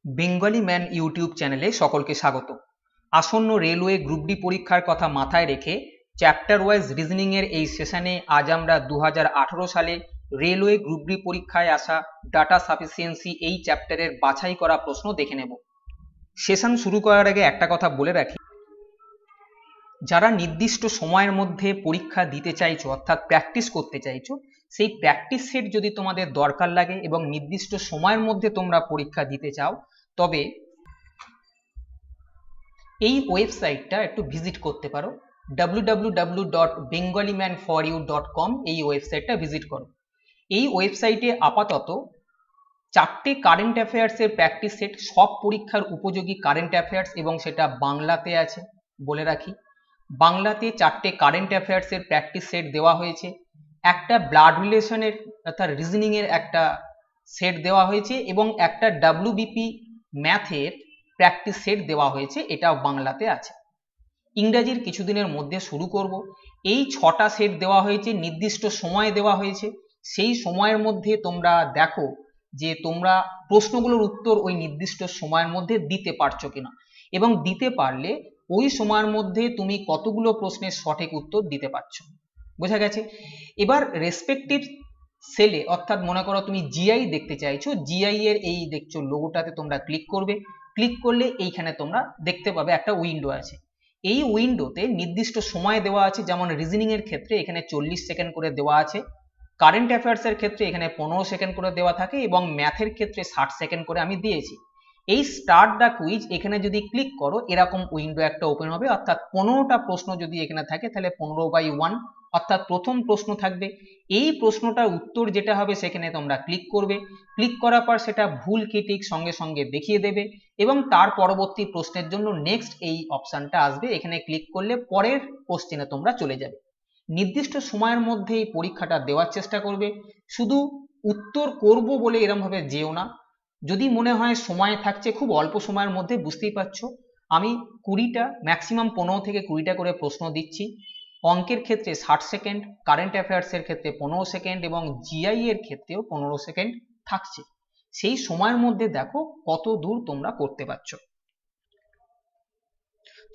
Bengali man YouTube চ্যানেলে সকলকে স্বাগত। আসন্ন রেলওয়ে গ্রুপ ডি পরীক্ষার কথা মাথায় রেখে চ্যাপ্টার ওয়াইজ রিজনিং এর এই সেশনে আজ আমরা 2018 সালে রেলওয়ে গ্রুপ ডি পরীক্ষায় আসা ডাটা সাফিসিয়েন্সি এই চ্যাপ্টারের বাছাই করা প্রশ্ন দেখে নেব। সেশন শুরু করার আগে একটা কথা বলে রাখি, যারা নির্দিষ্ট সময়ের মধ্যে পরীক্ষা দিতে চাইছো অর্থাৎ প্র্যাকটিস করতে চাইছো, সেই প্র্যাকটিস সেট যদি তোমাদের দরকার লাগে এবং নির্দিষ্ট সময়ের মধ্যে তোমরা পরীক্ষা দিতে চাও, তবে এই ওয়েবসাইটটা একটু ভিজিট করতে পারো। www.bengalimanforyou.com এই ওয়েবসাইটটা ভিজিট করো। এই ওয়েবসাইটে আপাতত 4টে কারেন্ট অ্যাফেয়ার্সের প্র্যাকটিস সেট, সব পরীক্ষার উপযোগী কারেন্ট অ্যাফেয়ার্স, এবং সেটা বাংলাতে আছে। বলে রাখি, বাংলাতে 4টে কারেন্ট অ্যাফেয়ার্সের প্র্যাকটিস সেট দেওয়া হয়েছে, একটা ব্লাড রিলেশনের অর্থাৎ রিজনিং এর একটা সেট দেওয়া হয়েছে, এবং একটা ডাব্লিউবিপি ম্যাথের প্র্যাকটিস সেট দেওয়া হয়েছে, এটাও বাংলাতে আছে। ইংরাজির কিছুদিনের মধ্যে শুরু করব। এই 6টা সেট দেওয়া হয়েছে, নির্দিষ্ট সময়ে দেওয়া হয়েছে। সেই সময়ের মধ্যে তোমরা দেখো যে তোমরা প্রশ্নগুলোর উত্তর ওই নির্দিষ্ট সময়ের মধ্যে দিতে পারছো কিনা, এবং দিতে পারলে ওই সময়ের মধ্যে তুমি কতগুলো প্রশ্নের সঠিক উত্তর দিতে পারছো। বোঝা গেছে? এবার রেসপেক্টিভ সেলে, অর্থাৎ মনে করো তুমি জিআই দেখতে চাইছো, জিআই এর এই দেখছো লোগোটাতে তোমরা ক্লিক করবে। ক্লিক করলে এইখানে তোমরা দেখতে পাবে একটা উইন্ডো আছে। এই উইন্ডোতে নির্দিষ্ট সময় দেওয়া আছে, যেমন রিজনিং এর ক্ষেত্রে এখানে 40 সেকেন্ড করে দেওয়া আছে, কারেন্ট অ্যাফেয়ার্স এর ক্ষেত্রে এখানে 15 সেকেন্ড করে দেওয়া থাকে, এবং ম্যাথের ক্ষেত্রে 60 সেকেন্ড করে আমি দিয়েছি। এই স্টার্ট দ্য কুইজ এখানে যদি ক্লিক করো, এরকম উইন্ডো একটা ওপেন হবে, অর্থাৎ 15টা প্রশ্ন যদি এখানে থাকে তাহলে 15/1, অর্থাৎ প্রথম প্রশ্ন থাকবে। এই প্রশ্নটার উত্তর যেটা হবে সেখানে তোমরা ক্লিক করবে। ক্লিক করার পর সেটা ভুল কি ঠিক সঙ্গে সঙ্গে দেখিয়ে দেবে, এবং তার পরবর্তী প্রশ্নের জন্য নেক্সট এই অপশনটা আসবে, এখানে ক্লিক করলে পরের কোশ্চেনে তোমরা চলে যাবে। নির্দিষ্ট সময়ের মধ্যে এই পরীক্ষাটা দেওয়ার চেষ্টা করবে। শুধু উত্তর করব বলে এরম ভাবে যেও না। যদি মনে হয় সময় থাকছে, খুব অল্প সময়ের মধ্যে, বুঝতেই পারছো আমি 20টা ম্যাক্সিমাম 15 থেকে 20টা করে প্রশ্ন দিচ্ছি। অঙ্কের ক্ষেত্রে 60 সেকেন্ড, কারেন্ট অ্যাফেয়ার্স এর ক্ষেত্রে 15 সেকেন্ড, এবং জিআই এর ক্ষেত্রেও 15 সেকেন্ড থাকছে। সেই সময়ের মধ্যে দেখো কত দূর তোমরা করতে পারছো।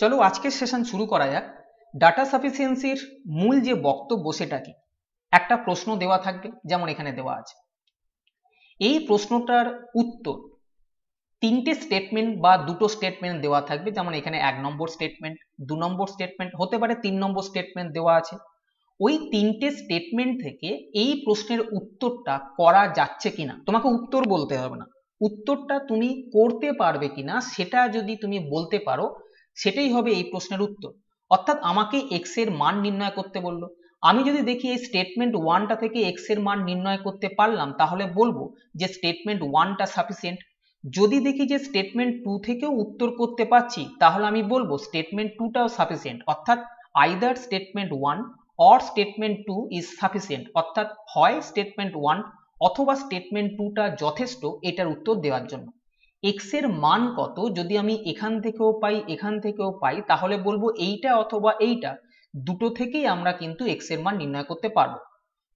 চলো আজকের সেশন শুরু করা যাক। ডাটা সাফিসিয়েন্সির মূল যে বক্তব্য সেটা কি? একটা প্রশ্ন দেওয়া থাকবে, যেমন এখানে দেওয়া আছে। এই প্রশ্নটার উত্তর 3টে স্টেটমেন্ট বা 2টো স্টেটমেন্ট দেওয়া থাকবে, যেমন এখানে 1 নম্বর স্টেটমেন্ট, 2 নম্বর স্টেটমেন্ট, হতে পারে 3 নম্বর স্টেটমেন্ট দেওয়া আছে। ওই 3টে স্টেটমেন্ট থেকে এই প্রশ্নের উত্তরটা করা যাচ্ছে কিনা, তোমাকে উত্তর বলতে হবে না, উত্তরটা তুমি করতে পারবে কিনা সেটা যদি তুমি বলতে পারো, সেটাই হবে এই প্রশ্নের উত্তর। অর্থাৎ আমাকে এক্স এর মান নির্ণয় করতে বললো, আমি যদি দেখি এই স্টেটমেন্ট 1টা থেকে এক্স এর মান নির্ণয় করতে পারলাম, তাহলে বলবো যে স্টেটমেন্ট 1টা সাফিসিয়েন্ট। যদি দেখি যে স্টেটমেন্ট 2 থেকেও উত্তর করতে পারছি, তাহলে আমি বলবো স্টেটমেন্ট 2টাও সাফিসিয়েন্ট, অর্থাৎ either statement 1 or statement 2 is sufficient, অর্থাৎ হয় স্টেটমেন্ট 1 অথবা স্টেটমেন্ট 2টা যথেষ্ট এটার উত্তর দেওয়ার জন্য। এক্স এর মান কত যদি আমি এখান থেকেও পাই, এখান থেকেও পাই, তাহলে বলবো এইটা অথবা এইটা, দুটো থেকেই আমরা কিন্তু এক্স এর মান নির্ণয় করতে পারবো।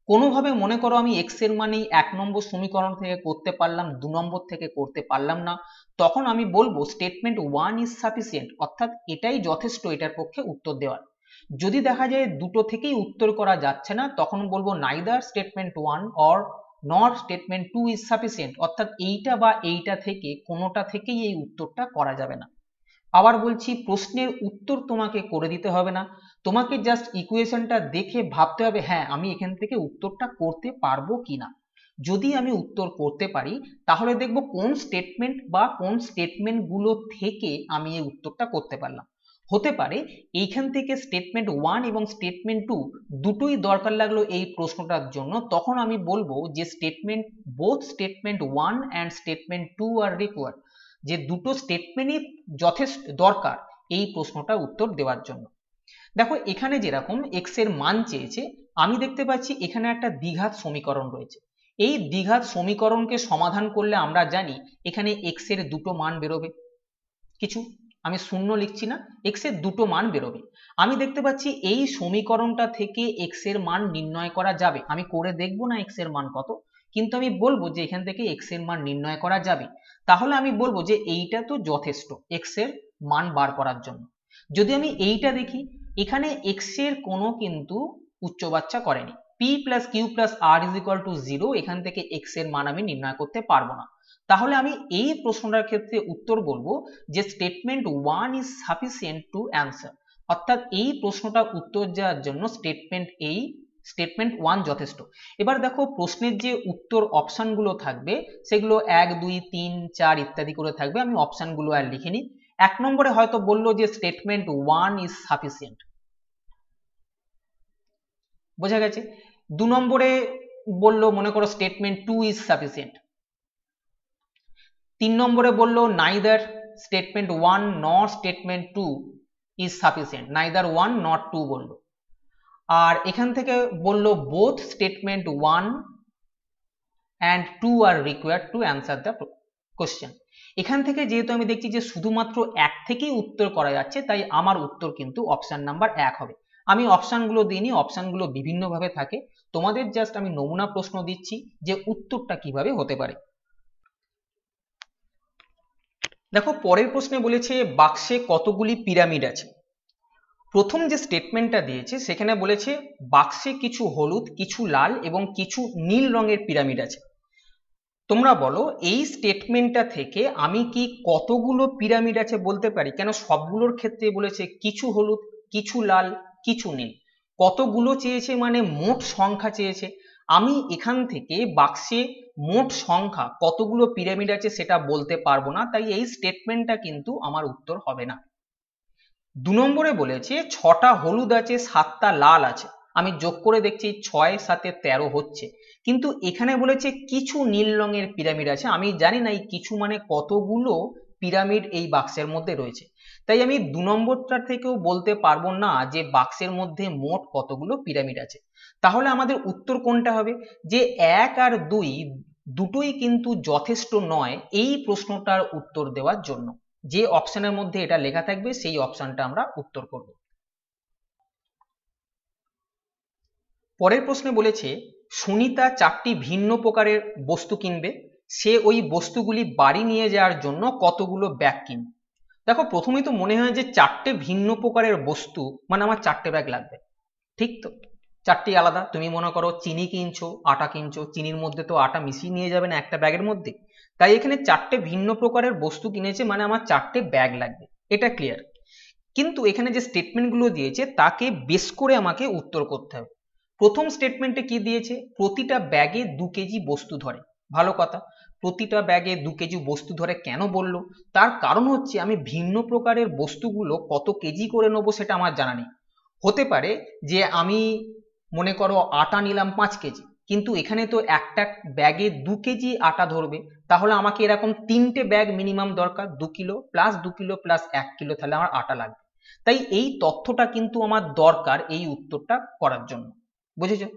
কোনোভাবে মনে করো আমি এক্স এর মান এই 1 নম্বর সমীকরণ থেকে করতে পারলাম, 2 নম্বর থেকে করতে পারলাম না, তখন আমি বলবো স্টেটমেন্ট 1 ইজ সাফিসিয়েন্ট, অর্থাৎ এটাই যথেষ্ট এটার পক্ষে উত্তর দেওয়ার। যদি দেখা যায় দুটো থেকেই উত্তর করা যাচ্ছে না, তখন বলবো neither statement 1 or not statement 2 is sufficient, অর্থাৎ এইটা বা এইটা থেকে কোনোটা থেকেই এই উত্তরটা করা যাবে না। আবার বলছি, প্রশ্নের উত্তর তোমাকে করে দিতে হবে না, তোমাকে জাস্ট ইকুয়েশনটা দেখে ভাবতে হবে হ্যাঁ আমি এখান থেকে উত্তরটা করতে পারবো কিনা। যদি আমি উত্তর করতে পারি, তাহলে দেখবো কোন স্টেটমেন্ট বা কোন স্টেটমেন্ট গুলো থেকে আমি এই উত্তরটা করতে পারলাম। হতে পারে এইখান থেকে স্টেটমেন্ট 1 এবং স্টেটমেন্ট 2 দুটোই দরকার লাগলো এই প্রশ্নটার জন্য, তখন আমি বলবো যে statement both statement 1 and statement 2 R required, যে দুটো স্টেটমেন্টই যথেষ্ট দরকার এই প্রশ্নটা উত্তর দেওয়ার জন্য। দেখো এখানে যেরকম এক্স এর মান চেয়েছে, আমি দেখতে পাচ্ছি এখানে একটা দ্বিঘাত সমীকরণ রয়েছে। এই দ্বিঘাত সমীকরণকে সমাধান করলে আমরা জানি এখানে এক্স এর দুটো মান বেরোবে, কিছু আমি শূন্য লিখছি না, এক্স এর দুটো মান বেরোবে। আমি দেখতে পাচ্ছি এই সমীকরণটা থেকে এক্স এর মান নির্ণয় করা যাবে, আমি করে দেখবো না এক্স এর মান কত, কিন্তু আমি বলবো যে এখান থেকে x এর মান নির্ণয় করা যাবে, তাহলে আমি বলবো যে এইটা তো যথেষ্ট x এর মান বার করার জন্য। যদি আমি এইটা দেখি, এখানে x এর কোনো কিন্তু উচ্চবাচ্চা করেনি, p plus Q plus R is equal to 0, এখান থেকে x এর মান আমি নির্ণয় করতে পারবো না। তাহলে আমি এই প্রশ্নটার ক্ষেত্রে উত্তর বলবো যে statement 1 is sufficient two answer, অর্থাৎ এই প্রশ্নটা উত্তর দেওয়ার জন্য স্টেটমেন্ট 1 যথেষ্ট। এবার দেখো প্রশ্নের যে উত্তর অপশনগুলো থাকবে সেগুলো 1 2 3 4 ইত্যাদি করে থাকবে, আমি অপশনগুলো আর লিখিনি। 1 নম্বরে হয়তো বললো যে স্টেটমেন্ট 1 ইজ সাফিসিয়েন্ট, বোঝা গেছে। 2 নম্বরে বললো মনে করো স্টেটমেন্ট 2 ইজ সাফিসিয়েন্ট। 3 নম্বরে বললো নাইদার স্টেটমেন্ট 1 নর statement 2 is sufficient, neither 1 not 2 বললো। আর এখান থেকে বললো both statement 1 and 2 are required to answer the question। এখান থেকে যেহেতু আমি দেখছি যে শুধুমাত্র এক থেকেই উত্তর করা যাচ্ছে, তাই আমার উত্তর কিন্তু অপশন নাম্বার 1 হবে। আমি অপশনগুলো দিইনি, অপশনগুলো বিভিন্নভাবে থাকে, তোমাদের জাস্ট আমি নমুনা প্রশ্ন দিচ্ছি যে উত্তরটা কিভাবে হতে পারে। দেখো পরের প্রশ্নে বলেছে বাক্সে কতগুলি পিরামিড আছে। প্রথম যে স্টেটমেন্টটা দিয়েছে সেখানে বলেছে বাক্সে কিছু হলুদ, কিছু লাল এবং কিছু নীল রঙের পিরামিড আছে। তোমরা বলো এই স্টেটমেন্টটা থেকে আমি কি কতগুলো পিরামিড আছে বলতে পারি? কেন সবগুলোর ক্ষেত্রে বলেছে কিছু হলুদ, কিছু লাল, কিছু নীল, কতগুলো চেয়েছে মানে মোট সংখ্যা চেয়েছে। আমি এখান থেকে বাক্সে মোট সংখ্যা কতগুলো পিরামিড আছে সেটা বলতে পারবো না, তাই এই স্টেটমেন্টটা কিন্তু আমার উত্তর হবে না। 2 নম্বরে বলেছে 6টা হলুদ আছে, 7টা লাল আছে। আমি যোগ করে দেখছি 6 7 13 হচ্ছে, কিন্তু এখানে বলেছে কিছু নীল রঙের পিরামিড আছে। আমি জানি না এই কিছু মানে কতগুলো পিরামিড এই বাক্সের মধ্যে রয়েছে, তাই আমি 2 নম্বরটা থেকেও বলতে পারবো না যে বাক্সের মধ্যে মোট কতগুলো পিরামিড আছে। তাহলে আমাদের উত্তর কোনটা হবে? যে 1 আর 2 দুটোই কিন্তু যথেষ্ট নয় এই প্রশ্নটার উত্তর দেওয়ার জন্য। যে অপশনের মধ্যে এটা লেখা থাকবে সেই অপশনটা আমরা উত্তর করব। পরের প্রশ্নে বলেছে সুনিতা 4টি ভিন্ন প্রকারের বস্তু কিনবে, সে ওই বস্তুগুলি বাড়ি নিয়ে যাওয়ার জন্য কতগুলো ব্যাগ কিনবে। দেখো প্রথমেই তো মনে হয় যে 4টে ভিন্ন প্রকারের বস্তু মানে আমার 4টে ব্যাগ লাগবে, ঠিক তো? 4টি আলাদা, তুমি মনে করো চিনি কিনছো, আটা কিনছো, চিনির মধ্যে তো আটা মিশিয়ে নিয়ে যাবে না একটা ব্যাগের মধ্যে, তাই এখানে 4টে ভিন্ন প্রকারের বস্তু কিনেছে মানে আমার 4টে ব্যাগ লাগবে, এটা ক্লিয়ার। কিন্তু এখানে যে স্টেটমেন্টগুলো দিয়েছে তাকে বেস করে আমাকে উত্তর করতে হবে। প্রথম স্টেটমেন্টে কি দিয়েছে? প্রতিটা ব্যাগে 2 কেজি বস্তু ধরে। ভালো কথা, প্রতিটা ব্যাগে 2 কেজি বস্তু ধরে কেন বললো? তার কারণ হচ্ছে আমি ভিন্ন প্রকারের বস্তুগুলো কত কেজি করে নেবো সেটা আমার জানা নেই। হতে পারে যে আমি মনে করো আটা নিলাম 5 কেজি, কিন্তু এখানে তো একটা ব্যাগে 2 কেজি আটা ধরবে, তাহলে আমাকে এরকম 3টে ব্যাগ মিনিমাম দরকার, 2 kilo plus 2 kilo plus 1 kilo, তাহলে আমার আটা লাগবে। তাই এই তথ্যটা কিন্তু আমার দরকার এই উত্তরটা করার জন্য, বুঝেছো?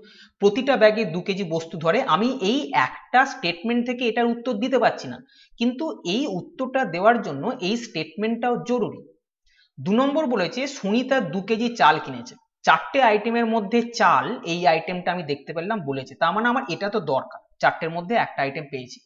প্রতিটা ব্যাগে 2 কেজি বস্তু ধরে, আমি এই একটা স্টেটমেন্ট থেকে এটার উত্তর দিতে পারছি না, কিন্তু এই উত্তরটা দেওয়ার জন্য এই স্টেটমেন্টটাও জরুরি। 2 নম্বর বলেছে সুনিতা 2 কেজি চাল কিনেছে। 4টে আইটেমের মধ্যে চাল এই আইটেমটা আমি দেখতে পেলাম বলেছে, তার মানে আমার এটা তো দরকার, 4টের মধ্যে একটা আইটেম পেয়েছি।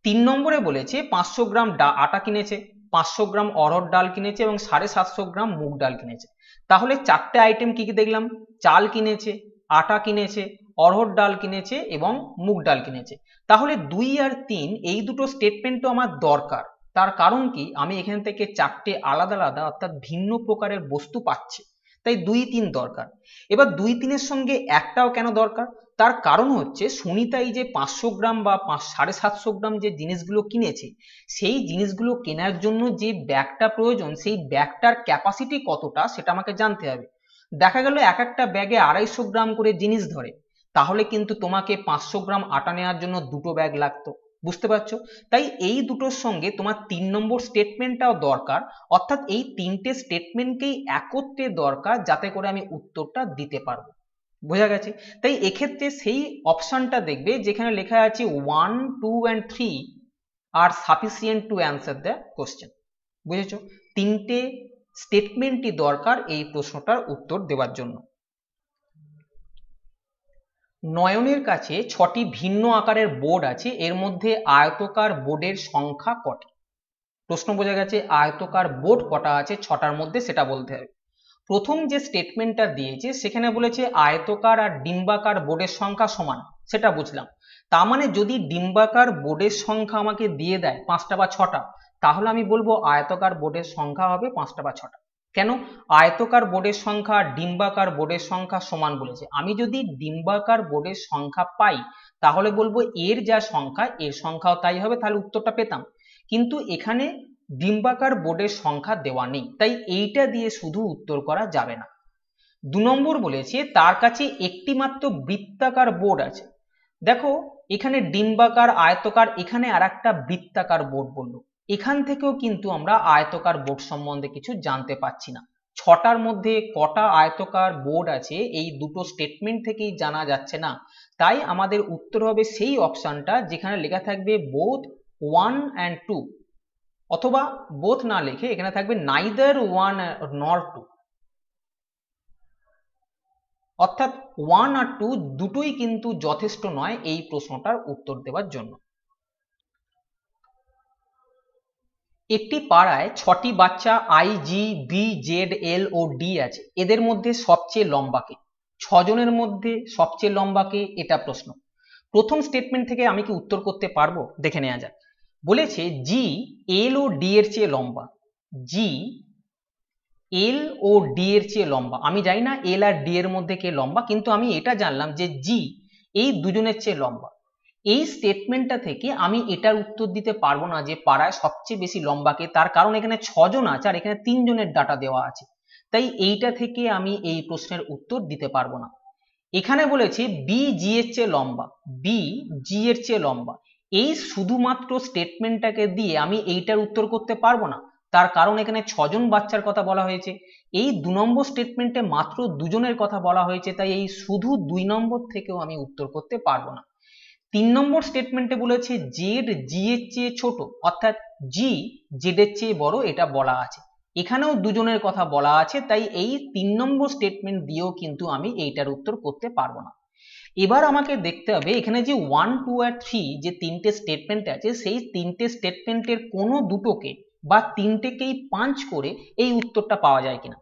3 নম্বরে বলেছে 500 গ্রাম আটা কিনেছে, 500 গ্রাম অড়হর ডাল কিনেছে এবং 750 গ্রাম মুগ ডাল কিনেছে। তাহলে 4টে আইটেম কি কি দেখলাম? চাল কিনেছে, আটা কিনেছে, অড়হর ডাল কিনেছে এবং মুগ ডাল কিনেছে। তাহলে 2 আর 3 এই দুটো স্টেটমেন্ট তো আমার দরকার। তার কারণ কি? আমি এখান থেকে 4টে আলাদা আলাদা অর্থাৎ ভিন্ন প্রকারের বস্তু পাচ্ছি, তাই 2 3 দরকার। এবার 2 3 এর সঙ্গে একটাও কেন দরকার? তার কারণ হচ্ছে সুনিতা এই যে 500 গ্রাম বা 750 গ্রাম যে জিনিসগুলো কিনেছে, সেই জিনিসগুলো কেনার জন্য যে ব্যাগটা প্রয়োজন সেই ব্যাগটার ক্যাপাসিটি কতটা সেটা আমাকে জানতে হবে। দেখা গেল এক একটা ব্যাগে 250 গ্রাম করে জিনিস ধরে, তাহলে কিন্তু তোমাকে 500 গ্রাম আটা নেওয়ার জন্য 2টো ব্যাগ লাগতো, বুঝতে পারছো? তাই এই দুটোর সঙ্গে তোমার 3 নম্বর স্টেটমেন্টটাও দরকার, অর্থাৎ এই 3টে স্টেটমেন্টকেই একত্রে দরকার যাতে করে আমি উত্তরটা দিতে পারবো, বোঝা গেছে? তাই এক্ষেত্রে সেই অপশনটা দেখবে যেখানে লেখা আছে 1 2 and 3 R sufficient two answer the question, বুঝেছো? 3টে স্টেটমেন্টই দরকার এই প্রশ্নটার উত্তর দেওয়ার জন্য। নয়নের কাছে 6টি ভিন্ন আকারের বোর্ড আছে, এর মধ্যে আয়তকার বোর্ডের সংখ্যা কটি? প্রশ্ন বোঝা গেছে, আয়তকার বোর্ড কটা আছে 6টার মধ্যে সেটা বলতে হবে। প্রথম যে স্টেটমেন্টটা দিয়েছে সেখানে বলেছে আয়তকার আর ডিম্বাকার বোর্ডের সংখ্যা সমান, সেটা বুঝলাম। তার মানে যদি ডিম্বাকার বোর্ডের সংখ্যা আমাকে দিয়ে দেয় 5টা বা 6টা, তাহলে আমি বলবো আয়তকার বোর্ডের সংখ্যা হবে 5টা বা 6টা। কেন? আয়তকার বোর্ডের সংখ্যা ডিম্বাকার বোর্ডের সংখ্যা সমান বলেছে। আমি যদি ডিম্বাকার বোর্ডের সংখ্যা পাই তাহলে বলবো এর যা সংখ্যা এর সংখ্যাও তাই হবে, তাহলে উত্তরটা পেতাম। কিন্তু এখানে ডিম্বাকার বোর্ডের সংখ্যা দেওয়া নেই, তাই এইটা দিয়ে শুধু উত্তর করা যাবে না। 2 নম্বর বলেছে তার কাছে একটি মাত্র বৃত্তাকার বোর্ড আছে। দেখো এখানে ডিম্বাকার, আয়তকার, এখানে আর একটা বৃত্তাকার বোর্ড বললো। এখান থেকেও কিন্তু আমরা আয়তকার বোর্ড সম্বন্ধে কিছু জানতে পারছি না। 6টার মধ্যে কটা আয়তকার বোর্ড আছে এই দুটো স্টেটমেন্ট থেকেই জানা যাচ্ছে না। তাই আমাদের উত্তর হবে সেই অপশনটা যেখানে লেখা থাকবে বোথ 1 and 2, অথবা বোথ না লিখে এখানে থাকবে নাইদার 1 nor 2, অর্থাৎ 1 আর 2 দুটোই কিন্তু যথেষ্ট নয় এই প্রশ্নটার উত্তর দেওয়ার জন্য। একটি পাড়ায় 6টি বাচ্চা I, G, B, Z, L ও ডি আছে, এদের মধ্যে সবচেয়ে লম্বা কে? 6 জনের মধ্যে সবচেয়ে লম্বা কে, এটা প্রশ্ন। প্রথম স্টেটমেন্ট থেকে আমি কি উত্তর করতে পারবো? দেখে নেওয়া যাক। বলেছে জি এল ও ডি এর চেয়ে লম্বা। জি এল ও ডি এর চেয়ে লম্বা। আমি জানি না এল আর ডি এর মধ্যে কে লম্বা, কিন্তু আমি এটা জানলাম যে জি এই দুজনের চেয়ে লম্বা। এই স্টেটমেন্টটা থেকে আমি এটার উত্তর দিতে পারবো না যে পাড়ায় সবচেয়ে বেশি লম্বা কে, তার কারণ এখানে 6 জন আছে আর এখানে 3 জনের ডাটা দেওয়া আছে, তাই এইটা থেকে আমি এই প্রশ্নের উত্তর দিতে পারবো না। এখানে বলেছে বি জি এর চেয়ে লম্বা, বি জি এর চেয়ে লম্বা, এই শুধুমাত্র স্টেটমেন্টটাকে দিয়ে আমি এইটার উত্তর করতে পারবো না, তার কারণ এখানে 6 জন বাচ্চার কথা বলা হয়েছে। এই 2 নম্বর স্টেটমেন্টে মাত্র 2 জনের কথা বলা হয়েছে, তাই এই শুধু 2 নম্বর থেকেও আমি উত্তর করতে পারবো না। 3 নম্বর স্টেটমেন্টে বলেছে জেড জি এর চেয়ে ছোট, অর্থাৎ জি জেড এর চেয়ে বড়, এটা বলা আছে। এখানেও 2 জনের কথা বলা আছে, তাই এই 3 নম্বর স্টেটমেন্ট দিয়েও কিন্তু আমি এইটার উত্তর করতে পারবো না। এবার আমাকে দেখতে হবে এখানে যে 1, 2 আর 3 যে 3টে স্টেটমেন্ট আছে সেই 3টে স্টেটমেন্টের কোনো দুটোকে বা 3টেকেই পাঞ্চ করে এই উত্তরটা পাওয়া যায় কিনা।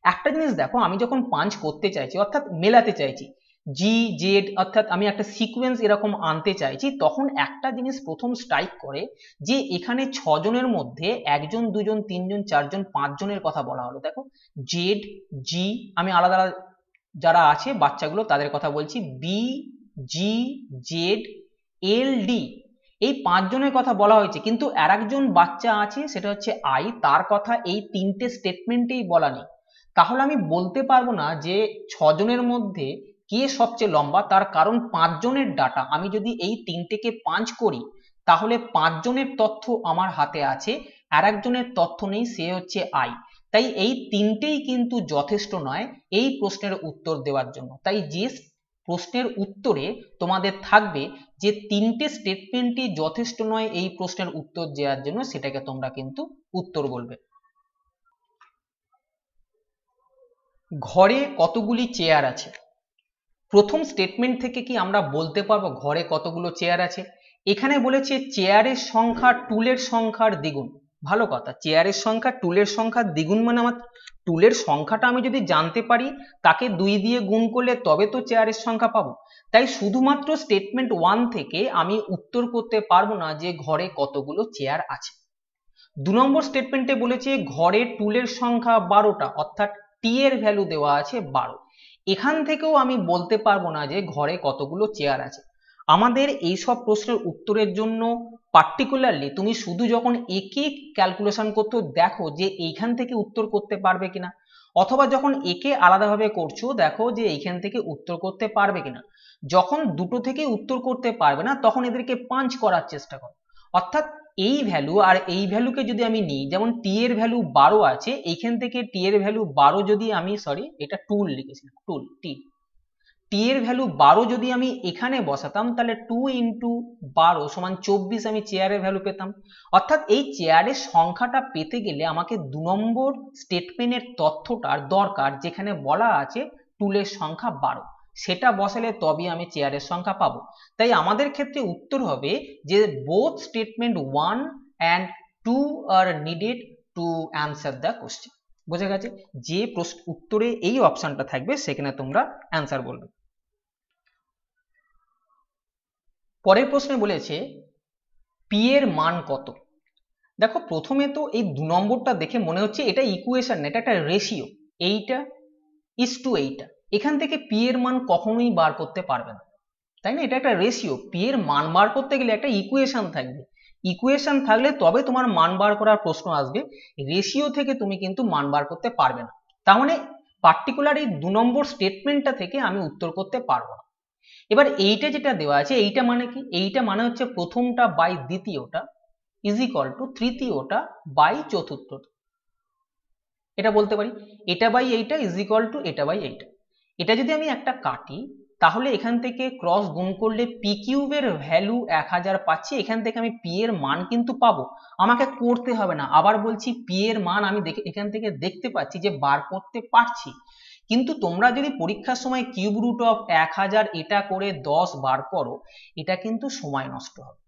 একটা জিনিস দেখো, আমি যখন পাঞ্চ করতে চাইছি অর্থাৎ মেলাতে চাইছি জি জেড, অর্থাৎ আমি একটা সিকোয়েন্স এরকম আনতে চাইছি, তখন একটা জিনিস প্রথম স্ট্রাইক করে যে এখানে 6 জনের মধ্যে 1 জন 2 জন 3 জন 4 জন 5 জনের কথা বলা হলো। দেখো জেড জি, আমি আলাদা আলাদা যারা আছে বাচ্চাগুলো তাদের কথা বলছি, B G Z L D, এই 5 জনের কথা বলা হয়েছে, কিন্তু আর একজন বাচ্চা আছে সেটা হচ্ছে আই, তার কথা এই 3টে স্টেটমেন্টেই বলা নেই। তাহলে আমি বলতে পারবো না যে 6 জনের মধ্যে কে সবচেয়ে লম্বা, তার কারণ 5 জনের ডাটা আমি যদি এই 3টেকে পাঞ্চ করি তাহলে 5 জনের তথ্য আমার হাতে আছে, আর একজনের তথ্য নেই, সে হচ্ছে আই। তাই এই 3টেই কিন্তু যথেষ্ট নয় এই প্রশ্নের উত্তর দেওয়ার জন্য। তাই যে প্রশ্নের উত্তরে তোমাদের থাকবে যে 3টে স্টেটমেন্টই যথেষ্ট নয় এই প্রশ্নের উত্তর দেওয়ার জন্য, সেটাকে তোমরা কিন্তু উত্তর বলবে। ঘরে কতগুলি চেয়ার আছে? প্রথম স্টেটমেন্ট থেকে কি আমরা বলতে পারবো ঘরে কতগুলো চেয়ার আছে? এখানে বলেছে চেয়ারের সংখ্যা টুলের সংখ্যার দ্বিগুণ। ভালো কথা, চেয়ারের সংখ্যা টুলের সংখ্যার দ্বিগুণ মানে আমার টুলের সংখ্যাটা আমি যদি জানতে পারি তাকে 2 দিয়ে গুণ করলে তবে তো চেয়ারের সংখ্যা পাবো। তাই শুধুমাত্র স্টেটমেন্ট 1 থেকে আমি উত্তর করতে পারবো না যে ঘরে কতগুলো চেয়ার আছে। 2 নম্বর স্টেটমেন্টে বলেছে ঘরে টুলের সংখ্যা 12টা, অর্থাৎ টি এর ভ্যালু দেওয়া আছে 12। এখান থেকেও আমি বলতে পারবো না যে ঘরে কতগুলো চেয়ার আছে। আমাদের এই সব প্রশ্নের উত্তরের জন্য পার্টিকুলারলি তুমি শুধু যখন একে ক্যালকুলেশন করতে দেখো যে এইখান থেকে উত্তর করতে পারবে কিনা, অথবা যখন একে আলাদাভাবে করছো দেখো যে এইখান থেকে উত্তর করতে পারবে কিনা। যখন দুটো থেকে উত্তর করতে পারবে না তখন এদেরকে পাঞ্চ করার চেষ্টা করো, অর্থাৎ এই ভ্যালু আর এই ভ্যালুকে যদি আমি নিই, যেমন টি এর ভ্যালু 12 আছে, এইখান থেকে টি এর ভ্যালু 12 যদি আমি, সরি এটা টুল লিখেছিলাম, টুল টি এর ভ্যালু 12 যদি আমি এখানে বসাতাম তাহলে 2 × 12 = 24 আমি চেয়ারের ভ্যালু পেতাম। অর্থাৎ এই চেয়ারের সংখ্যাটা পেতে গেলে আমাকে 2 নম্বর স্টেটমেন্টের তথ্যটার দরকার যেখানে বলা আছে টুলের সংখ্যা 12। সেটা বসালে তবেই আমি চেয়ারের সংখ্যা পাবো। তাই আমাদের ক্ষেত্রে উত্তর হবে যে both statement 1 and 2 are needed to answer the question. বোঝা গেছে? যে উত্তরে এই অপশনটা থাকবে সেখানে তোমরা অ্যান্সার বলবে। পরের প্রশ্নে বলেছে পি এর মান কত। দেখো প্রথমে তো এই 2 নম্বরটা দেখে মনে হচ্ছে এটা ইকুয়েশন না, এটা একটা রেশিও, এইটা ইস টু এইটা। এখান থেকে পি এর মান কখনোই বার করতে পারবে না, তাই না? এটা একটা রেশিও, পি এর মান বার করতে গেলে একটা ইকুয়েশন থাকবে, ইকুয়েশন থাকলে তবে তোমার মান বার করার প্রশ্ন আসবে, রেশিও থেকে তুমি কিন্তু মান বার করতে পারবে না। তার মানে পার্টিকুলার এই 2 নম্বর স্টেটমেন্টটা থেকে আমি উত্তর করতে পারবো না। এবার এইটা যেটা দেওয়া আছে এইটা মানে কি, এইটা মানে হচ্ছে প্রথমটা বাই দ্বিতীয়টা ইজ ইকুয়াল টু তৃতীয়টা বাই চতুর্থটা। এটা বলতে পারি এটা বাই এইটা ইজ ইকুয়াল টু এটা বাই এইটা। এটা যদি আমি একটা কাটি তাহলে এখান থেকে ক্রস গুণ করলে পি কিউবের ভ্যালু 1000 পাচ্ছি, এখান থেকে আমি পি এর মান কিন্তু পাবো, আমাকে করতে হবে না। আবার বলছি পি এর মান আমি এখান থেকে দেখতে পাচ্ছি যে বার করতে পারছি। কিন্তু তোমরা যদি পরীক্ষার সময় কিউব রুট অফ 1000 এটা করে 10 বার করো, এটা কিন্তু সময় নষ্ট হবে।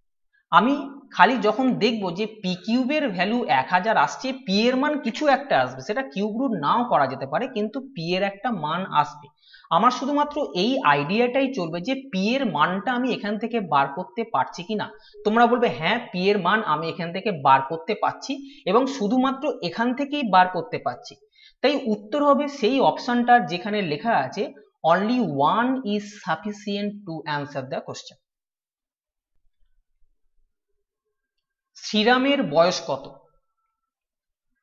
আমি খালি যখন দেখবো যে পি কিউবের ভ্যালু 1000 আসছে, পি এর মান কিছু একটা আসবে, সেটা কিউব রুট নাও করা যেতে পারে কিন্তু পি এর একটা মান আসবে। আমার শুধুমাত্র এই আইডিয়াটাই চলবে যে পি এর মানটা আমি এখান থেকে বার করতে পারছি কিনা। তোমরা বলবে হ্যাঁ পি এর মান আমি এখান থেকে বার করতে পারছি এবং শুধুমাত্র এখান থেকেই বার করতে পারছি। তাই উত্তর হবে সেই অপশনটা যেখানে লেখা আছে only one is sufficient to answer the question। শ্রীরামের বয়স কত।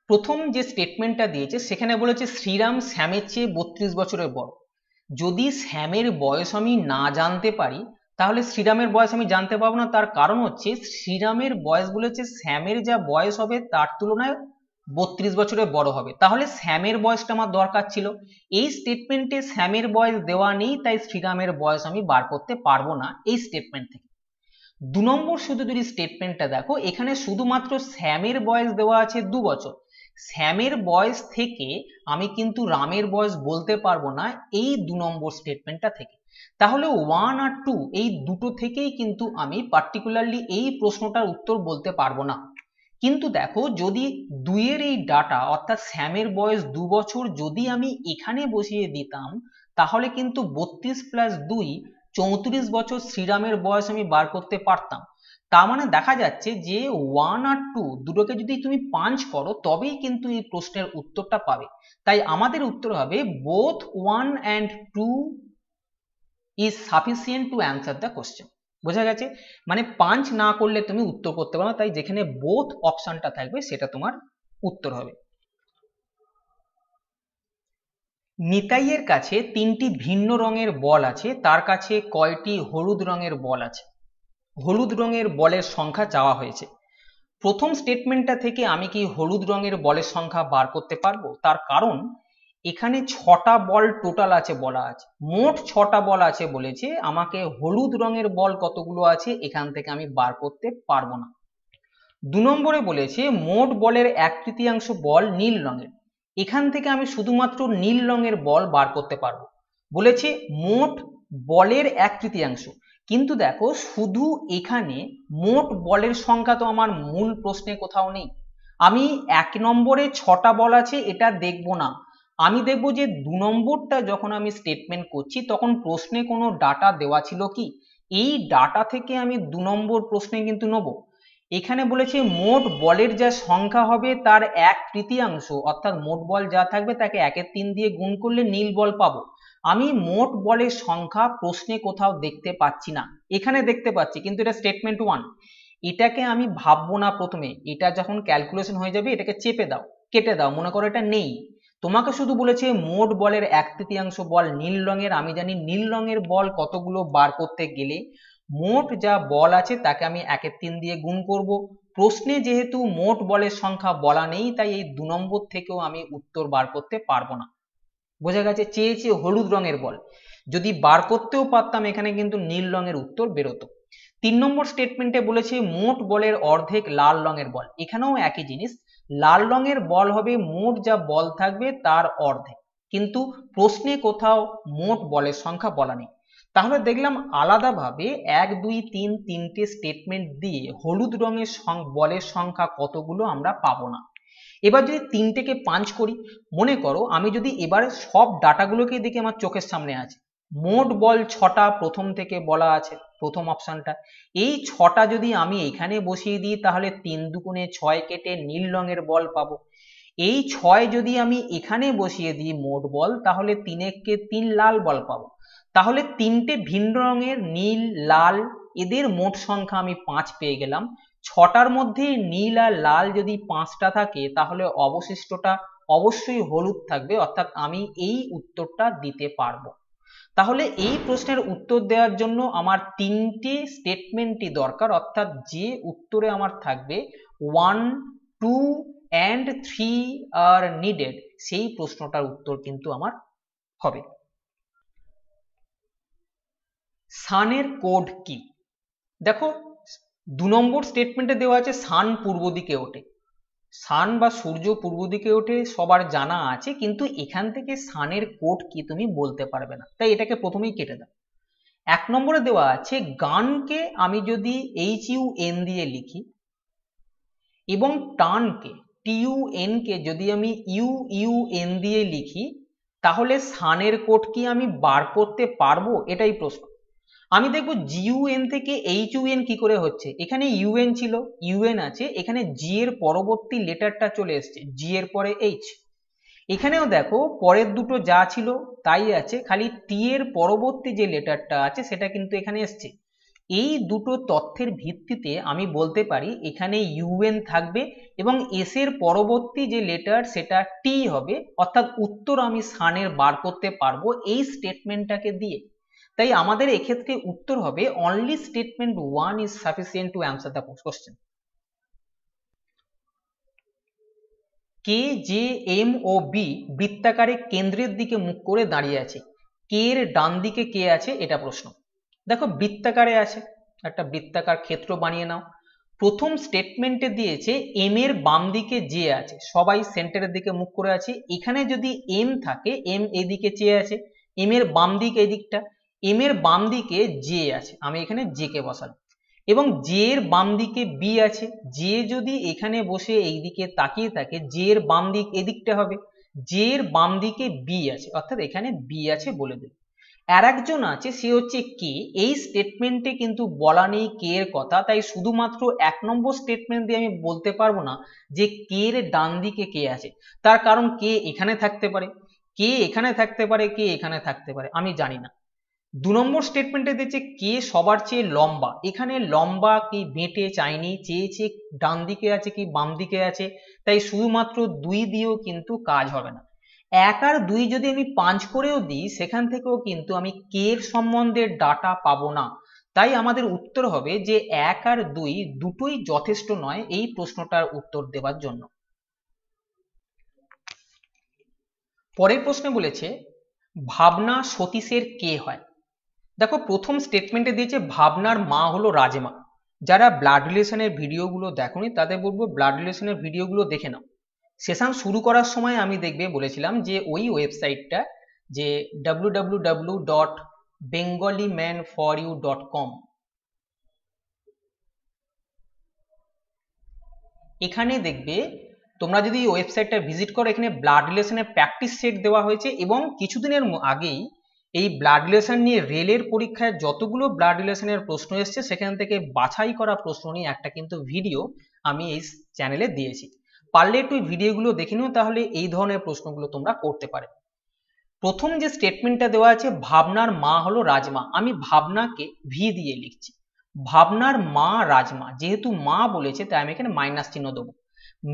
প্রথম যে স্টেটমেন্টটা দিয়েছে সেখানে বলেছে শ্রীরাম শ্যামের চেয়ে 32 বছরের বড়। যদি শ্যামের বয়স আমি না জানতে পারি তাহলে শ্রীরামের বয়স আমি জানতে পারবো না। তার কারণ হচ্ছে শ্রীরামের বয়স বলেছে শ্যামের যা বয়স হবে তার তুলনায় 32 বছরের বড় হবে, তাহলে শ্যামের বয়সটা আমার দরকার ছিল। এই স্টেটমেন্টে শ্যামের বয়স দেওয়া নেই, তাই শ্রীরামের বয়স আমি বার করতে পারবো না এই স্টেটমেন্ট থেকে। 2 নম্বর শুধু যদি স্টেটমেন্টটা দেখো, এখানে শুধুমাত্র শ্যামের বয়স দেওয়া আছে 2 বছর, শ্যামের বয়স থেকে আমি কিন্তু রামের বয়স বলতে পারবো না এই 2 নম্বর স্টেটমেন্টটা থেকে। তাহলে 1 আর 2 এই দুটো থেকেই কিন্তু আমি পার্টিকুলারলি এই প্রশ্নটার উত্তর বলতে পারবো না। কিন্তু দেখো যদি 2 এর এই ডাটা অর্থাৎ শ্যামের বয়স 2 বছর যদি আমি এখানে বসিয়ে দিতাম তাহলে কিন্তু 32 প্লাস 2 34 বছর শ্রীরামের বয়স আমি বার করতে পারতাম। তার মানে দেখা যাচ্ছে যে 1 আর 2 দুটোকে যদি তুমি পাঞ্চ করো তবেই কিন্তু এই প্রশ্নের উত্তরটা পাবে। তাই আমাদের উত্তর হবে both 1 and 2 is sufficient to answer the question। বোঝা গেছে? মানে পাঞ্চ না করলে তুমি উত্তর করতে পারো না, তাই যেখানে বোথ অপশনটা থাকবে সেটা তোমার উত্তর হবে। নিতাইয়ের কাছে 3টি ভিন্ন রঙের বল আছে, তার কাছে কয়টি হলুদ রঙের বল আছে। হলুদ রঙের বলের সংখ্যা চাওয়া হয়েছে। প্রথম স্টেটমেন্টটা থেকে আমি কি হলুদ রঙের বলের সংখ্যা বার করতে পারবো? তার কারণ এখানে 6টা বল টোটাল আছে বলা আছে, মোট 6টা বল আছে বলেছে, আমাকে হলুদ রঙের বল কতগুলো আছে এখান থেকে আমি বার করতে পারবো না। 2 নম্বরে বলেছে মোট বলের 1/3 বল নীল রঙের, এখান থেকে আমি শুধুমাত্র নীল রঙের বল বার করতে পারবো। বলেছে মোট বলের 1/3, কিন্তু দেখো শুধু এখানে মোট বলের সংখ্যা তো আমার মূল প্রশ্নে কোথাও নেই। আমি 1 নম্বরে 6টা বল আছে এটা দেখবো না, আমি দেখবো যে 2 নম্বরটা যখন আমি স্টেটমেন্ট করছি তখন প্রশ্নে কোনো ডাটা দেওয়া ছিল কি, এই ডাটা থেকে আমি 2 নম্বর প্রশ্নে কিন্তু নেব। এখানে বলেছে মোট বলের যা সংখ্যা হবে তার 1/3, অর্থাৎ মোট বল যা থাকবে তাকে 1/3 দিয়ে গুণ করলে নীল বল পাবো। আমি মোট বলের সংখ্যা প্রশ্নে কোথাও দেখতে পাচ্ছি না, এখানে দেখতে পাচ্ছি কিন্তু এটা স্টেটমেন্ট 1। এটাকে আমি ভাববো না প্রথমে, এটা যখন ক্যালকুলেশন হয়ে যাবে এটাকে চেপে দাও, কেটে দাও, মনে করো এটা নেই। তোমাকে শুধু বলেছে মোট বলের 1/3 বল নীল রঙের, আমি জানি নীল রঙের বল কতগুলো বার করতে গেলে মোট যা বল আছে তাকে আমি 1/3 দিয়ে গুণ করব। প্রশ্নে যেহেতু মোট বলের সংখ্যা বলা নেই তাই এই 2 নম্বর থেকেও আমি উত্তর বার করতে পারবো না। বোঝা গেছে? চেয়েছে হলুদ রঙের বল, যদি বার করতেও পারতাম এখানে কিন্তু নীল রঙের উত্তর বেরোতো। 3 নম্বর স্টেটমেন্টে বলেছে মোট বলের অর্ধেক লাল রঙের বল, এখানেও একই জিনিস, লাল রঙের বল হবে মোট যা বল থাকবে তার অর্ধেক, কিন্তু প্রশ্নে কোথাও মোট বলের সংখ্যা বলা নেই। তাহলে দেখলাম আলাদাভাবে 1 2 3 তিনটে স্টেটমেন্ট দিয়ে হলুদ রঙের বলের সংখ্যা কতগুলো আমরা পাবো না। এবার যদি 3টেকে 5 করি, মনে করো আমি যদি এবার সব ডাটাগুলোকে দেখি আমার চোখের সামনে আছে, মোট বল 6টা প্রথম থেকে বলা আছে, প্রথম অপশনটা। এই 6টা যদি আমি এখানে বসিয়ে দিই তাহলে 3 দুগুণে 6 কেটে নীল রঙের বল পাবো। এই 6 যদি আমি এখানে বসিয়ে দিই মোট বল, তাহলে 3 একে 3 লাল বল পাবো। তাহলে 3টে ভিন্ন রঙের নীল লাল এদের মোট সংখ্যা আমি 5 পেয়ে গেলাম। 6টার মধ্যে নীল আর লাল যদি 5টা থাকে তাহলে অবশিষ্টটা অবশ্যই হলুদ থাকবে, অর্থাৎ আমি এই উত্তরটা দিতে পারবো। তাহলে এই প্রশ্নের উত্তর দেওয়ার জন্য আমার 3টে স্টেটমেন্টই দরকার, অর্থাৎ যে উত্তরে আমার থাকবে 1 2 and 3 are needed, সেই প্রশ্নটার উত্তর কিন্তু আমার হবে। সানের কোড কি? দেখো 2 নম্বর স্টেটমেন্টে দেওয়া আছে সান পূর্ব দিকে ওঠে। সান বা সূর্য পূর্ব দিকে ওঠে সবার জানা আছে, কিন্তু এখান থেকে সানের কোড কি তুমি বলতে পারবে না, তাই এটাকে প্রথমেই কেটে দাও। 1 নম্বরে দেওয়া আছে গানকে আমি যদি HUN দিয়ে লিখি এবং টানকে TUN কে যদি আমি UUN দিয়ে লিখি, তাহলে সানের কোড কি আমি বার করতে পারবো? এটাই প্রশ্ন। আমি দেখব GUN থেকে HUN কি করে হচ্ছে। এখানে UN ছিল, UN আছে, এখানে G এর পরবর্তী লেটারটা চলে এসছে, G এর পরে H। এখানেও দেখো পরের দুটো যা ছিল তাই আছে, খালি T এর পরবর্তী যে লেটারটা আছে সেটা কিন্তু এখানে এসছে। এই দুটো তথ্যের ভিত্তিতে আমি বলতে পারি এখানে UN থাকবে এবং S এর পরবর্তী যে লেটার সেটা T হবে, অর্থাৎ উত্তর আমি সানের বার করতে পারবো এই স্টেটমেন্টটাকে দিয়ে। তাই আমাদের এক্ষেত্রে উত্তর হবে only statement 1 is sufficient to answer the question. K, J, M ও বি বৃত্তাকারে কেন্দ্রের দিকে মুখ করে দাঁড়িয়ে আছে। কে এর ডান দিকে কে আছে এটা প্রশ্ন। দেখো বৃত্তাকারে আছে, একটা বৃত্তাকার ক্ষেত্র বানিয়ে নাও। প্রথম স্টেটমেন্টে দিয়েছে এম এর বাম দিকে জে আছে, সবাই সেন্টারের দিকে মুখ করে আছে। এখানে যদি এম থাকে, এম এদিকে চেয়ে আছে, এম এর বাম দিক এদিকটা, এম এর বাম দিকে জে আছে, আমি এখানে জে কে বসালাম। এবং জে এর বাম দিকে বি আছে, জে যদি এখানে বসে এই দিকে তাকিয়ে থাকে জে এর বাম দিক এদিকটা হবে, জে এর বাম দিকে বি আছে, অর্থাৎ এখানে বি আছে বলে দিল। আর একজন আছে সে হচ্ছে কে, এই স্টেটমেন্টে কিন্তু বলা নেই কে এর কথা, তাই শুধুমাত্র 1 নম্বর স্টেটমেন্ট দিয়ে আমি বলতে পারবো না যে কে এর ডান দিকে কে আছে। তার কারণ কে এখানে থাকতে পারে, কে এখানে থাকতে পারে, কে এখানে থাকতে পারে, আমি জানি না। 2 নম্বর স্টেটমেন্টে দিয়েছে কে সবার চেয়ে লম্বা, এখানে লম্বা কি বেঁটে চাইনি, চেয়েছে ডান দিকে আছে কি বাম দিকে আছে, তাই শুধুমাত্র 2 দিয়েও কিন্তু কাজ হবে না। 1 আর 2 যদি আমি 5 করেও দিই সেখান থেকেও কিন্তু আমি কে এর সম্বন্ধে ডাটা পাবো না। তাই আমাদের উত্তর হবে যে 1 আর 2 দুটোই যথেষ্ট নয় এই প্রশ্নটার উত্তর দেওয়ার জন্য। পরের প্রশ্নে বলেছে ভাবনা সতীশের কে হয়। দেখো প্রথম স্টেটমেন্টে দিয়েছে ভাবনার মা হলো রাজমা। যারা ব্লাড রিলেশনের ভিডিওগুলো দেখোনি তাদের বলবো ব্লাড রিলেশনের ভিডিওগুলো দেখে নাও। সেশন শুরু করার সময় আমি দেখবে বলেছিলাম যে ওই ওয়েবসাইটটা যে www.bengalimanforyou.com, এখানে দেখবে তোমরা যদি ওয়েবসাইটটা ভিজিট করো এখানে ব্লাড রিলেশনের প্র্যাকটিস সেট দেওয়া হয়েছে এবং কিছুদিনের আগেই এই ব্লাড রিলেশন নিয়ে রেলের পরীক্ষায় যতগুলো ব্লাড রিলেশনের প্রশ্ন এসছে সেখান থেকে বাছাই করা প্রশ্ন নিয়ে একটা কিন্তু ভিডিও আমি এই চ্যানেলে দিয়েছি, পারলে একটু ভিডিওগুলো দেখে নিও, তাহলে এই ধরনের প্রশ্নগুলো তোমরা করতে পারে। প্রথম যে স্টেটমেন্টটা দেওয়া আছে ভাবনার মা হলো রাজমা, আমি ভাবনাকে ভি দিয়ে লিখছি, ভাবনার মা রাজমা, যেহেতু মা বলেছে তাই আমি এখানে মাইনাস চিহ্ন দেবো।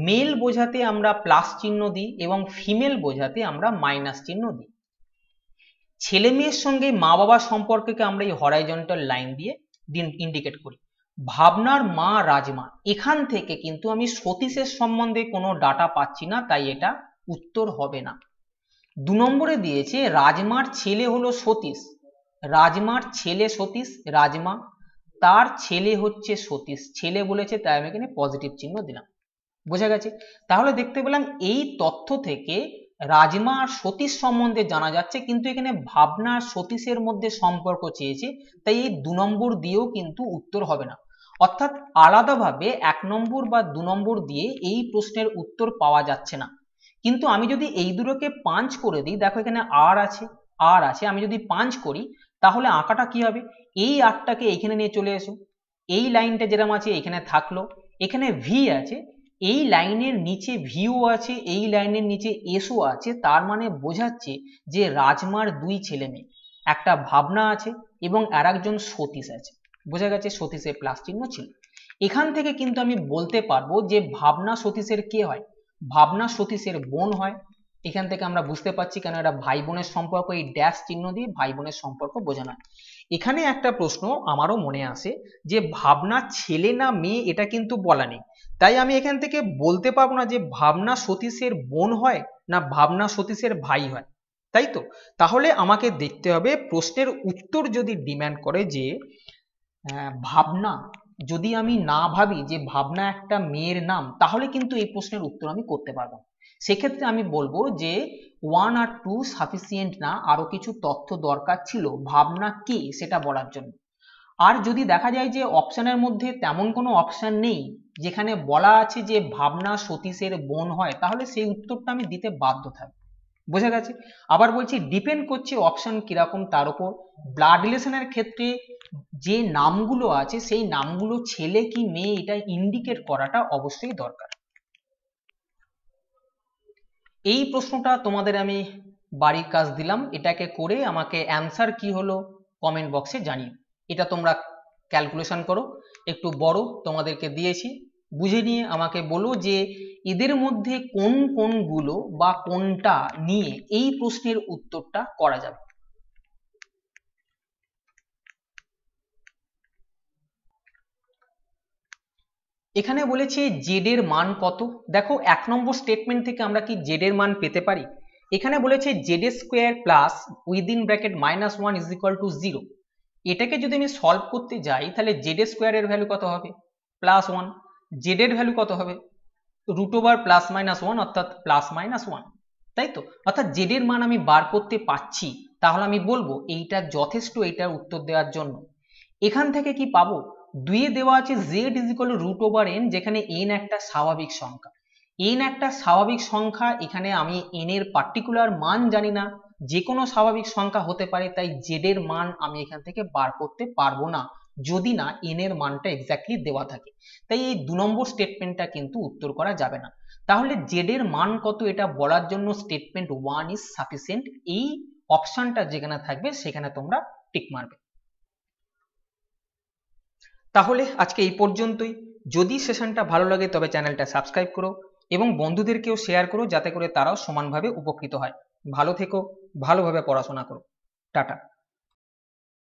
মেল বোঝাতে আমরা প্লাস চিহ্ন দিই এবং ফিমেল বোঝাতে আমরা মাইনাস চিহ্ন দিই। ছেলে মেয়ের সঙ্গে মা বাবার সম্পর্ককে আমরা এই হরাইজন্টাল লাইন দিয়ে ইন্ডিকেট করি। ভাবনার মা রাজমা, এখান থেকে কিন্তু আমি সতীশের সম্বন্ধে কোনো ডাটা পাচ্ছি না, তাই এটা উত্তর হবে না। 2 নম্বরে দিয়েছে রাজমার ছেলে হলো সতীশ, রাজমার ছেলে সতীশ, রাজমা তার ছেলে হচ্ছে সতীশ, ছেলে বলেছে তাই আমি এখানে পজিটিভ চিহ্ন দিলাম। বোঝা গেছে? তাহলে দেখতে পেলাম এই তথ্য থেকে রাজমা আর সতীশ সম্বন্ধে জানা যাচ্ছে, কিন্তু এখানে ভাবনা আর সতীশের মধ্যে সম্পর্ক চেয়েছে, তাই এই 2 নম্বর দিয়েও কিন্তু উত্তর হবে না। অর্থাৎ আলাদাভাবে 1 নম্বর বা 2 নম্বর দিয়ে এই প্রশ্নের উত্তর পাওয়া যাচ্ছে না। কিন্তু আমি যদি এই দুটোকে পাঁচ করে দিই, দেখো এখানে আর আছে, আমি যদি পাঁচ করি তাহলে আঁকাটা কি হবে, এই আরটাকে এইখানে নিয়ে চলে এসো, এই লাইনটা যেরকম আছে এখানে থাকলো, এখানে ভি আছে, এই লাইনের নিচে ভিও আছে, এই লাইনের নিচে এসও আছে, তার মানে বোঝাচ্ছে যে রাজমার 2 ছেলে মেয়ে, একটা ভাবনা আছে এবং আর একজন সতীশ আছে। বোঝা গেছে সতীশের প্লাস চিহ্ন ছিল। এখান থেকে কিন্তু আমি বলতে পারবো যে ভাবনা সতীশের কে হয়, ভাবনা সতীশের বোন হয়। এখান থেকে আমরা বুঝতে পারছি কেন এটা ভাই বোনের সম্পর্ক, এই ড্যাশ চিহ্ন দিয়ে ভাই বোনের সম্পর্ক বোঝানো হয়। এখানে একটা প্রশ্ন আমারও মনে আসে যে ভাবনা ছেলে না মেয়ে এটা কিন্তু বলা নেই, তাই আমি এখান থেকে বলতে পারবো না যে ভাবনা সতীশের বোন হয় না ভাবনা সতীশের ভাই হয়, তাই তো। তাহলে আমাকে দেখতে হবে প্রশ্নের উত্তর যদি ডিমান্ড করে যে ভাবনা, যদি আমি না ভাবি যে ভাবনা একটা মেয়ের নাম, তাহলে কিন্তু এই প্রশ্নের উত্তর আমি করতে পারবো না। সেক্ষেত্রে আমি বলবো যে 1 আর 2 সাফিসিয়েন্ট না, আরো কিছু তথ্য দরকার ছিল ভাবনা কে সেটা বলার জন্য। আর যদি দেখা যায় যে অপশনের মধ্যে তেমন কোনো অপশন নেই যেখানে বলা আছে যে ভাবনা সতীশের বোন হয়, তাহলে সেই উত্তরটা আমি দিতে বাধ্য থাকবো। বোঝা গেছে। আবার বলছি ডিপেন্ড করছে অপশন কিরকম তার উপর। ব্লাড রিলেশনের ক্ষেত্রে যে নামগুলো আছে সেই নামগুলো ছেলে কি মেয়ে এটা ইন্ডিকেট করাটা অবশ্যই দরকার। এই প্রশ্নটা তোমাদের আমি বাড়ির কাজ দিলাম, এটাকে করে আমাকে অ্যান্সার কি হলো কমেন্ট বক্সে জানিও। এটা তোমরা ক্যালকুলেশন করো, একটু বড় তোমাদেরকে দিয়েছি, বুঝে নিয়ে আমাকে বলো যে এদের মধ্যে কোন কোনগুলো বা কোনটা নিয়ে এই প্রশ্নের উত্তরটা করা যাবে। এখানে বলেছে জেড এর মান কত। দেখো 1 নম্বর স্টেটমেন্ট থেকে আমরা কি জেড এর মান পেতে পারি। এখানে বলেছে Z square plus within bracket -1 is equal to 0। এটাকে যদি আমি সলভ করতে যাই তাহলে জেড স্কোয়ার এর ভ্যালু কত হবে +1, জেড এর ভ্যালু কত হবে √+-1 অর্থাৎ +-1, তাই তো। অর্থাৎ জেড এর মান আমি বার করতে পারছি, তাহলে আমি বলবো এইটা যথেষ্ট এইটার উত্তর দেওয়ার জন্য। এখান থেকে কি পাবো, 2 এ দেওয়া আছে z √n, যেখানে n একটা স্বাভাবিক সংখ্যা। n একটা স্বাভাবিক সংখ্যা, এখানে আমি n এর পার্টিকুলার মান জানি না, যে কোনো স্বাভাবিক সংখ্যা হতে পারে, তাই z এর মান আমি এখান থেকে বার করতে পারবো না যদি না n এর মানটা এক্স্যাক্টলি দেওয়া থাকে। তাই এই 2 নম্বর স্টেটমেন্টটা কিন্তু উত্তর করা যাবে না। তাহলে z এর মান কত এটা বলার জন্য স্টেটমেন্ট 1 ইজ সাফিসিয়েন্ট, এই অপশনটা যেখানে থাকবে সেখানে তোমরা টিক মারবে। তাহলে আজকে এই পর্যন্তই। যদি সেশনটা ভালো লাগে তবে চ্যানেলটা সাবস্ক্রাইব করো এবং বন্ধুদেরকেও শেয়ার করো যাতে করে তারাও সমানভাবে উপকৃত হয়। ভালো থেকো, ভালোভাবে পড়াশোনা করো। টাটা।